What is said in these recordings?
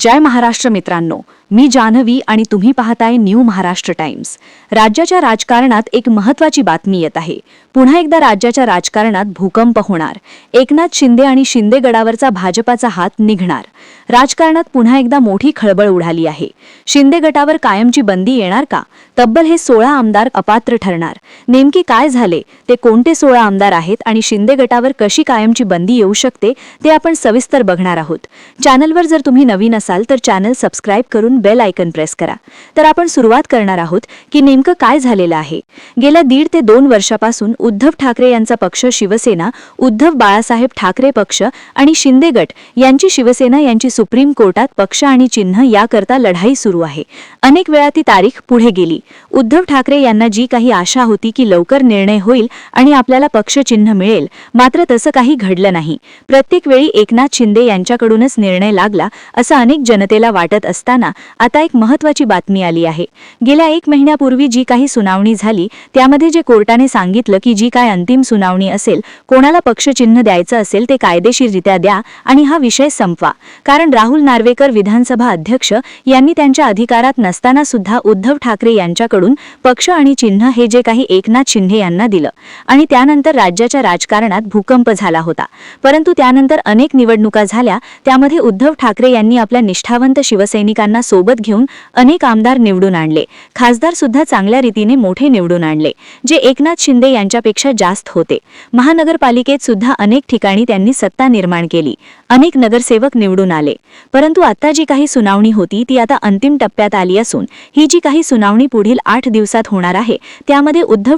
जय महाराष्ट्र मित्रांनो, मी जान्हवी आणि तुम्ही पाहताय न्यू महाराष्ट्र टाइम्स। राज्याच्या राजकारणात एक महत्त्वाची बातमी येत आहे। पुन्हा एकदा राज्याच्या राजकारणात भूकंप होणार। एकनाथ शिंदे आणि शिंदे गटावरचा भाजपाचा हात निघणार। राजकारणात पुन्हा एकदा मोठी खळबळ उडाली आहे। शिंदे गटावर कायमची बंदी येणार का? तब्बल हे 16 आमदार अपात्र ठरणार। नेमकी काय झाले, ते कोणते 16 आमदार आहेत आणि शिंदे गटावर कशी कायमची बंदी येऊ शकते ते आपण सविस्तर बघणार आहोत। चॅनलवर जर तुम्ही नवीन असाल तर चॅनल सबस्क्राइब करून बेल आयकन प्रेस करा। तर आपण सुरुवात करणार आहोत की नेमकं काय झालेलं आहे। गेल्या 1.5 ते 2 वर्षापासून उद्धव ठाकरे यांचा पक्ष शिवसेना, उद्धव बाळासाहेब ठाकरे पक्ष आणि शिंदे गट यांची शिवसेना यांची सुप्रीम कोर्टात पक्ष आणि चिन्ह याकरता लढाई सुरू आहे। अनेक वेळा ती तारीख पुढे गेली। उद्धव ठाकरे यांना जी काही आशा होती की लवकर निर्णय होईल आणि आपल्याला पक्ष चिन्ह मिळेल, मात्र तसं काही घडलं नाही। प्रत्येक वेळी एकनाथ शिंदे यांच्याकडूनच निर्णय लागला असं अनेक जनतेला वाटत असताना आता एक महत्त्वाची बातमी आली आहे। गेल्या 1 महिन्यापूर्वी जी काही सुनावणी झाली त्यामध्ये जे कोर्टाने सांगितलं की जी काय अंतिम सुनावणी असेल, कोणाला पक्ष चिन्ह द्यायचं असेल ते कायदेशीररित्या द्या आणि हा विषय संपवा। कारण राहुल नार्वेकर विधानसभा अध्यक्ष यांनी त्यांच्या अधिकारात नसताना सुद्धा उद्धव ठाकरे यांच्याकडून पक्ष आणि चिन्ह हे जे काही एकनाथ शिंदे यांना दिलं आणि त्यानंतर राज्याच्या राजकारणात भूकंप झाला होता। परंतु त्यानंतर अनेक निवडणुका झाल्या, त्यामध्ये उद्धव ठाकरे यांनी आपल्या निष्ठावंत शिवसैनिकांना सोबत घेऊन अनेक आमदार निवडून आणले। खासदार सुद्धा चांगल्या रीतीने मोठे निवडून आणले, जे एकनाथ शिंदे यांच्यापेक्षा जास्त होते। महानगरपालिकेत सुद्धा अनेक ठिकाणी त्यांनी सत्ता निर्माण केली, अनेक नगरसेवक निवडून आले। परंतु आता जी काही सुनावणी होती ती आता अंतिम टप्प्यात आली असून ही जी काही सुनावणी पुढील 8 दिवसात होणार आहे त्यामध्ये उद्धव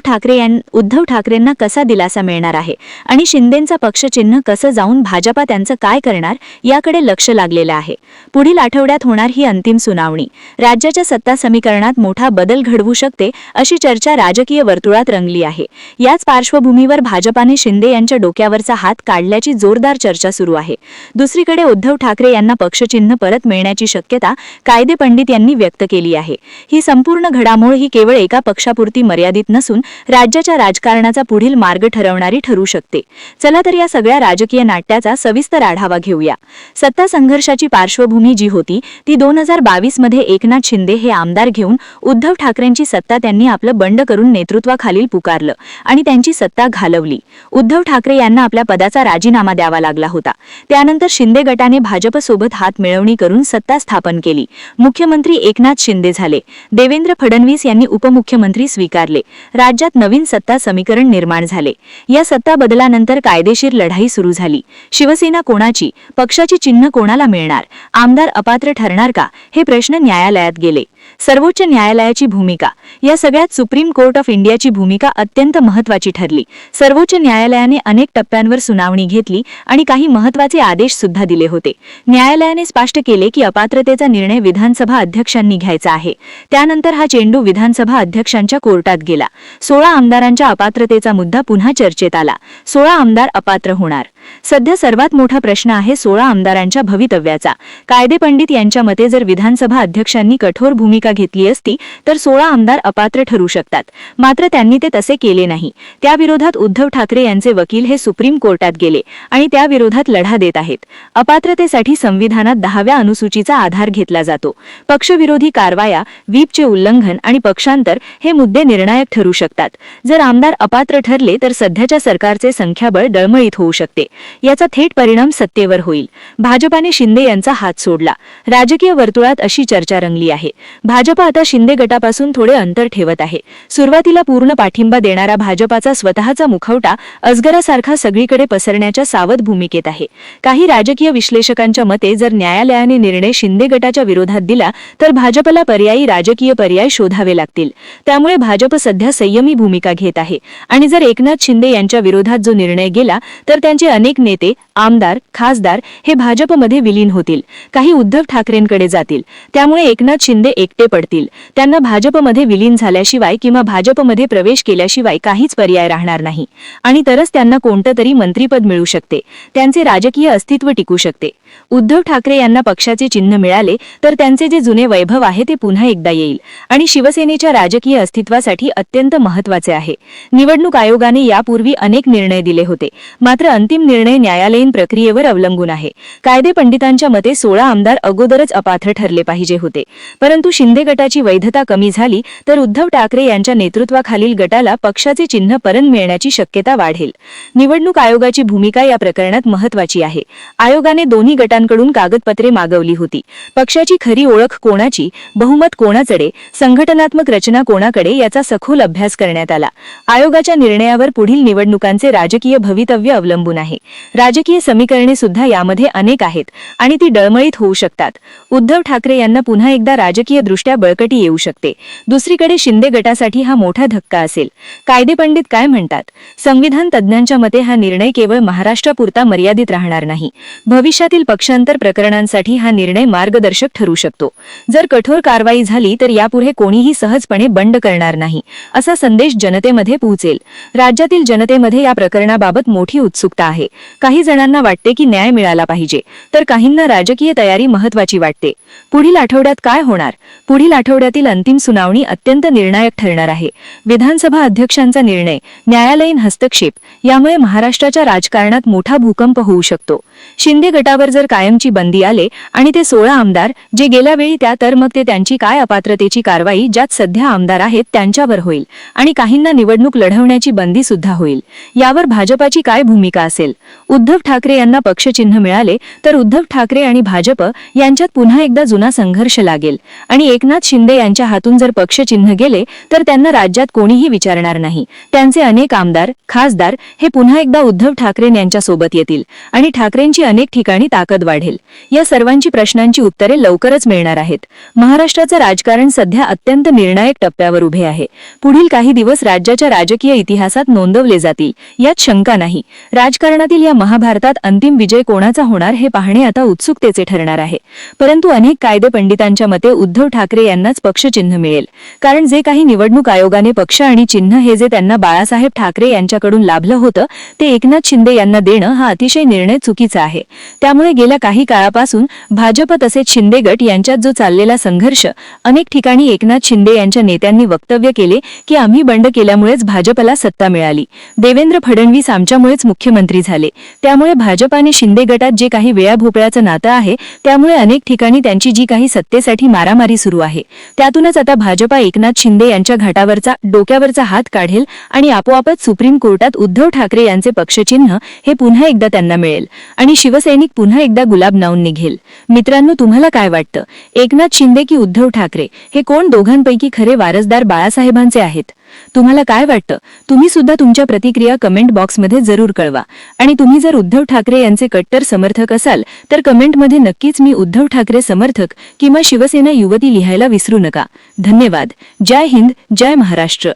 ठाकरेंना कसा दिलासा मिळणार आहे आणि शिंदेंचा पक्ष चिन्ह कसं जाऊन भाजपा त्यांचं काय करणार याकडे लक्ष लागलेलं आहे। पुढील आठवड्यात होणार ही अंतिम सुनावणी राज्याच्या सत्ता समीकरणात मोठा बदल घडवू शकते अशी चर्चा राजकीय वर्तुळात रंगली आहे। याच पार्श्वभूमीवर भाजपाने शिंदे यांच्या डोक्यावरचा हात काढल्याची जोरदार चर्चा सुरू आहे। दुसरीकडे उद्धव ठाकरे यांना पक्षचिन्ह परत मिळण्याची शक्यता कायदे पंडित यांनी व्यक्त केली आहे। ही संपूर्ण घडामोड ही केवळ एका पक्षापुरती मर्यादित नसून राज्याच्या राजकारणाचा पुढील मार्ग ठरवणारी ठरू शकते। चला तर या सगळ्या राजकीय नाट्याचा सविस्तर आढावा घेऊया। सत्ता संघर्षाची पार्श्वभूमी जी होती ती 2022 मध्ये एकनाथ शिंदे हे आमदार घेऊन उद्धव ठाकरेंची सत्ता त्यांनी आपलं बंड करून नेतृत्वाखालील पुकारलं आणि त्यांची सत्ता घालवली। उद्धव ठाकरे यांना आपल्या पदाचा राजीनामा द्यावा लागला होता। त्यानंतर शिंदे गटाने भाजपसोबत हात मिळवणी करून सत्ता स्थापन केली। मुख्यमंत्री एकनाथ शिंदे झाले। देवेंद्र फडणवीस यांनी उपमुख्यमंत्री स्वीकारले। राज्यात नवीन सत्ता समीकरण निर्माण झाले। या सत्ता बदलानंतर कायदेशीर लढाई सुरू झाली। शिवसेना कोणाची, पक्षाची चिन्ह कोणाला मिळणार, आमदार अपात्र ठरणार का, हे प्रश्न न्यायालयात गेले। सर्वोच्च न्यायालयाची भूमिका, या सगळ्यात सुप्रीम कोर्ट ऑफ इंडियाची भूमिका अत्यंत महत्त्वाची ठरली। सर्वोच्च न्यायालयाने अनेक टप्प्यांवर सुनावणी घेतली आणि काही महत्त्वाचे आदेश सुद्धा दिले होते। न्यायालयाने स्पष्ट केले की अपात्रतेचा निर्णय विधानसभा अध्यक्षांनी घ्यायचा आहे। त्यानंतर हा चेंडू विधानसभा अध्यक्षांच्या कोर्टात गेला। 16 आमदारांच्या अपात्रतेचा मुद्दा पुन्हा चर्चेत आला। 16 आमदार अपात्र होणार। सध्या सर्वात मोठा प्रश्न आहे 16 आमदारांच्या भवितव्याचा। कायदे पंडित यांच्या मते जर विधानसभा अध्यक्षांनी कठोर भूमिका घेतली असती तर 16 आमदार अपात्र ठरू शकतात, मात्र त्यांनी ते तसे केले नाही। त्याविरोधात उद्धव ठाकरे यांचे वकील हे सुप्रीम कोर्टात गेले आणि त्याविरोधात लढा देत आहेत। अपात्रतेसाठी संविधानात 10व्या अनुसूचीचा आधार घेतला जातो। पक्षविरोधी कारवाया, व्हीपचे उल्लंघन आणि पक्षांतर हे मुद्दे निर्णायक ठरू शकतात। जर आमदार अपात्र ठरले तर सध्याच्या सरकारचे संख्याबळ डळमळीत होऊ शकते। याचा थेट परिणाम सत्तेवर होईल। भाजपाने शिंदे यांचा हात सोडला। राजकीय वर्तुळात अशी चर्चा रंगली आहे। भाजप आता शिंदे गटापासून थोडे अंतर ठेवत आहे। सुरुवातीला पूर्ण पाठिंबा देणारा भाजपाचा स्वतःचा मुखवटा अजगरासारखा सगळीकडे पसरण्याच्या सावध भूमिकेत आहे। काही राजकीय विश्लेषकांच्या मते जर न्यायालयाने निर्णय शिंदे गटाच्या विरोधात दिला तर भाजपला पर्यायी राजकीय पर्याय शोधावे लागतील। त्यामुळे भाजप सध्या संयमी भूमिका घेत आहे आणि जर एकनाथ शिंदे यांच्या विरोधात जो निर्णय गेला तर त्यांचे अनेक नेते, आमदार, खासदार हे भाजपमध्ये विलीन होतील। काही उद्धव ठाकरेंकडे जातील। त्यामुळे एकनाथ शिंदे एकटे पडतील. त्यांना भाजपमध्ये विलीन झाल्याशिवाय किंवा भाजपमध्ये प्रवेश केल्याशिवाय काहीच पर्याय राहणार नाही आणि तरच त्यांना कोणतंतरी मंत्रिपद मिळू शकते, त्यांचे राजकीय अस्तित्व टिकू शकते. उद्धव ठाकरे यांना पक्षाचे चिन्ह मिळाले तर त्यांचे जे जुने वैभव आहे ते पुन्हा एकदा येईल आणि शिवसेनेच्या राजकीय अस्तित्वासाठी अत्यंत महत्त्वाचे आहे. निवडणूक आयोगाने यापूर्वी अनेक निर्णय दिले होते, मात्र अंतिम निर्णय न्यायालयीन प्रक्रियेवर अवलंबून आहे. कायदे पंडितांच्या मते 16 आमदार अगोदरच अपात्र ठरले पाहिजे होते, परंतु शिंदे गटाची वैधता कमी झाली तर उद्धव ठाकरे यांच्या नेतृत्वाखालील गटाला पक्षाचे चिन्ह परत मिळण्याची शक्यता वाढेल. निवडणूक आयोगाची भूमिका या प्रकरणात महत्त्वाची आहे. आयोगाने दोन्ही गटांकडून कागदपत्रे मागवली होती. पक्षाची खरी ओळख कोणाची, बहुमत कोणाकडे, संघटनात्मक रचना कोणाकडे याचा सखोल अभ्यास करण्यात आला. आयोगाच्या निर्णयावर पुढील निवडणुकांचे राजकीय भवितव्य अवलंबून आहे. राजकीय समीकरणे सुद्धा यामध्ये अनेक आहेत आणि ती डळमळीत होऊ शकतात. उद्धव ठाकरे यांना पुन्हा एकदा राजकीय दृष्ट्या बळकटी येऊ शकते. दुसरीकडे शिंदे गटासाठी हा मोठा धक्का असेल. कायदेपंडित काय म्हणतात? संविधान तज्ज्ञांच्या मते हा निर्णय केवळ महाराष्ट्रापुरता मर्यादित राहणार नाही. भविष्यातील पक्षांतर प्रकरणांसाठी हा निर्णय मार्गदर्शक ठरू शकतो. जर कठोर कारवाई झाली तर यापुढे कोणीही सहजपणे बंड करणार नाही, असा संदेश जनतेमध्ये पोहोचेल. राज्यातील जनतेमध्ये या प्रकरणाबाबत मोठी उत्सुकता आहे. काही जणांना वाटते की न्याय मिळाला पाहिजे, तर काहींना राजकीय तयारी महत्त्वाची वाटते. पुढील आठवड्यात काय होणार? पुढील आठवड्यातील अंतिम सुनावणी अत्यंत निर्णायक ठरणार आहे. विधानसभा अध्यक्षांचा निर्णय, न्यायालयीन हस्तक्षेप यामुळे महाराष्ट्राच्या राजकारणात मोठा भूकंप होऊ शकतो. शिंदे गटावर जर कायमची बंदी आले आणि ते 16 आमदार जे गेल्या वेळी त्या, तर मग ते त्यांची काय अपात्रतेची कारवाई ज्यात सध्या आमदार आहेत त्यांच्यावर होईल आणि काहींना निवडणूक लढवण्याची बंदी सुद्धा होईल. यावर भाजपाची काय भूमिका असेल? उद्धव ठाकरे यांना पक्षचिन्ह मिळाले तर उद्धव ठाकरे आणि भाजप यांच्यात पुन्हा एकदा जुना संघर्ष लागेल आणि एकनाथ शिंदे यांच्या हातून जर पक्षचिन्ह गेले तर त्यांना राज्यात कोणीही विचारणार नाही. त्यांचे अनेक आमदार, खासदार हे पुन्हा एकदा उद्धव ठाकरे यांच्या सोबत येतील आणि ठाकरेंची अनेक ठिकाणी ताकद वाढेल. या सर्वांची प्रश्नांची उत्तरे लवकरच मिळणार आहेत. महाराष्ट्राचं राजकारण सध्या अत्यंत निर्णायक टप्प्यावर उभे आहे. पुढील काही दिवस राज्याच्या राजकीय इतिहासात नोंदवले जातील, यात शंका नाही. राजकारणातील या महाभारतात अंतिम विजय कोणाचा होणार हे पाहणे आता उत्सुकतेचे ठरणार आहे. परंतु अनेक कायदे पंडितांच्या मते उद्धव ठाकरे यांनाच पक्षचिन्ह मिळेल, कारण जे काही निवडणूक आयोगाने पक्ष आणि चिन्ह हे जे त्यांना बाळासाहेब ठाकरे यांच्याकडून लाभलं होतं ते एकनाथ शिंदे यांना देणं हा अतिशय निर्णय चुकीचा आहे. त्यामुळे गेल्या काही काळापासून भाजप तसेच शिंदे गट यांच्यात जो चाललेला संघर्ष, अनेक ठिकाणी एकनाथ शिंदे यांच्या नेत्यांनी वक्तव्य केले की आम्ही बंड केल्यामुळेच भाजपला सत्ता मिळाली, देवेंद्र फडणवीस आमच्यामुळेच मुख्यमंत्री झाले. त्यामुळे भाजप आणि शिंदे गटात जे काही वेळाभोपळ्याचं नातं आहे त्यामुळे अनेक ठिकाणी त्यांची जी काही सत्तेसाठी मारामारी सुरू आहे, त्यातूनच आता भाजपा एकनाथ शिंदे यांच्या घाटावरचा, डोक्यावरचा हात काढेल आणि आपोआपच सुप्रीम कोर्टात उद्धव ठाकरे यांचे पक्षचिन्ह हे पुन्हा एकदा त्यांना मिळेल आणि शिवसैनिक पुन्हा एकदा गुलाब नावून निघेल. मित्रांनो, तुम्हाला काय वाटतं? एकनाथ शिंदे की उद्धव ठाकरे हे कोण दोघांपैकी खरे वारसदार बाळासाहेबांचे आहेत? तुम्हाला काय वाटतं? तुम्ही सुद्धा तुमच्या प्रतिक्रिया कमेंट बॉक्समध्ये जरूर कळवा आणि तुम्ही जर उद्धव ठाकरे यांचे कट्टर समर्थक असाल तर कमेंटमध्ये नक्कीच मी उद्धव ठाकरे समर्थक किंवा शिवसेना युवती लिहायला विसरू नका. धन्यवाद. जय हिंद, जय महाराष्ट्र.